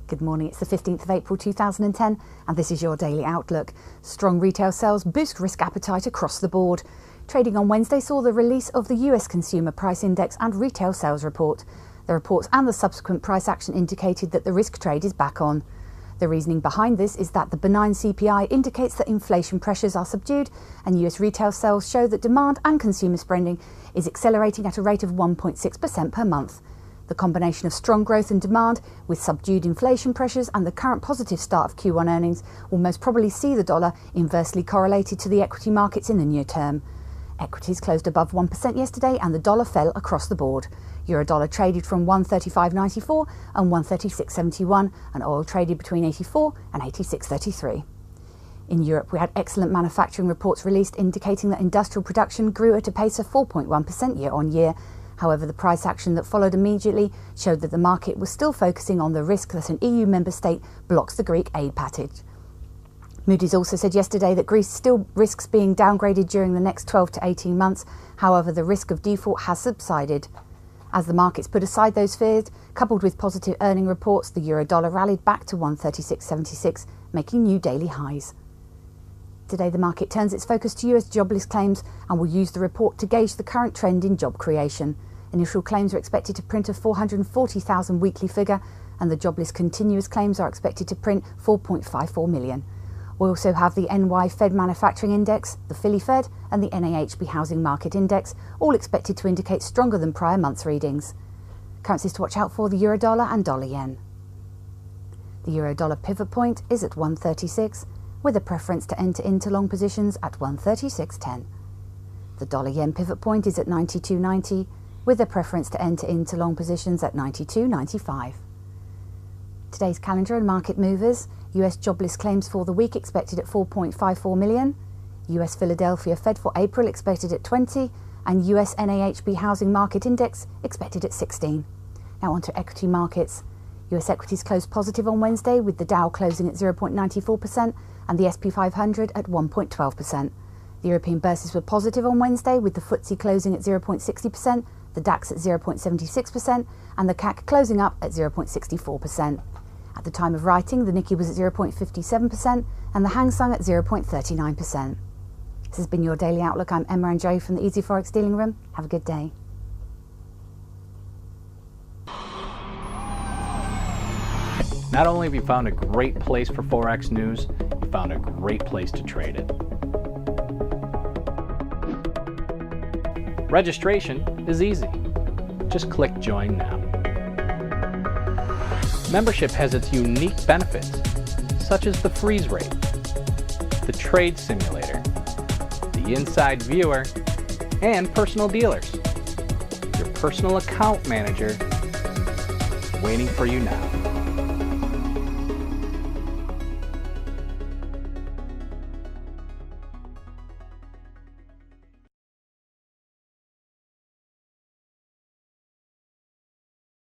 Good morning, it's the 15th of April 2010 and this is your daily outlook. Strong retail sales boost risk appetite across the board. Trading on Wednesday saw the release of the US Consumer Price Index and retail sales report. The reports and the subsequent price action indicated that the risk trade is back on. The reasoning behind this is that the benign CPI indicates that inflation pressures are subdued and US retail sales show that demand and consumer spending is accelerating at a rate of 1.6% per month. The combination of strong growth and demand with subdued inflation pressures and the current positive start of Q1 earnings will most probably see the dollar inversely correlated to the equity markets in the near term. Equities closed above 1% yesterday and the dollar fell across the board. Euro-dollar traded from 135.94 and 136.71 and oil traded between 84 and 86.33. In Europe, we had excellent manufacturing reports released indicating that industrial production grew at a pace of 4.1% year on year. However, the price action that followed immediately showed that the market was still focusing on the risk that an EU member state blocks the Greek aid package. Moody's also said yesterday that Greece still risks being downgraded during the next 12 to 18 months. However, the risk of default has subsided. As the markets put aside those fears, coupled with positive earning reports, the euro-dollar rallied back to 136.76, making new daily highs. Today, the market turns its focus to US jobless claims and will use the report to gauge the current trend in job creation. Initial claims are expected to print a 440,000 weekly figure, and the jobless continuous claims are expected to print 4.54 million. We also have the NY Fed Manufacturing Index, the Philly Fed, and the NAHB Housing Market Index, all expected to indicate stronger than prior month's readings. Currencies to watch out for: the euro-dollar and dollar-yen. The euro-dollar pivot point is at 136. With a preference to enter into long positions at 136.10. The dollar-yen pivot point is at 92.90, with a preference to enter into long positions at 92.95. Today's calendar and market movers: US jobless claims for the week expected at 4.54 million, US Philadelphia Fed for April expected at 20, and US NAHB Housing Market Index expected at 16. Now on to equity markets. US equities closed positive on Wednesday, with the Dow closing at 0.94% and the SP 500 at 1.12%. The European bourses were positive on Wednesday, with the FTSE closing at 0.60%, the DAX at 0.76% and the CAC closing up at 0.64%. At the time of writing, the Nikkei was at 0.57% and the Hang Seng at 0.39%. This has been your Daily Outlook. I'm Emma and Joe from the easy-forex dealing room. Have a good day. Not only have you found a great place for Forex news, you found a great place to trade it. Registration is easy. Just click Join Now. Membership has its unique benefits, such as the freeze rate, the trade simulator, the inside viewer, and personal dealers. Your personal account manager waiting for you now.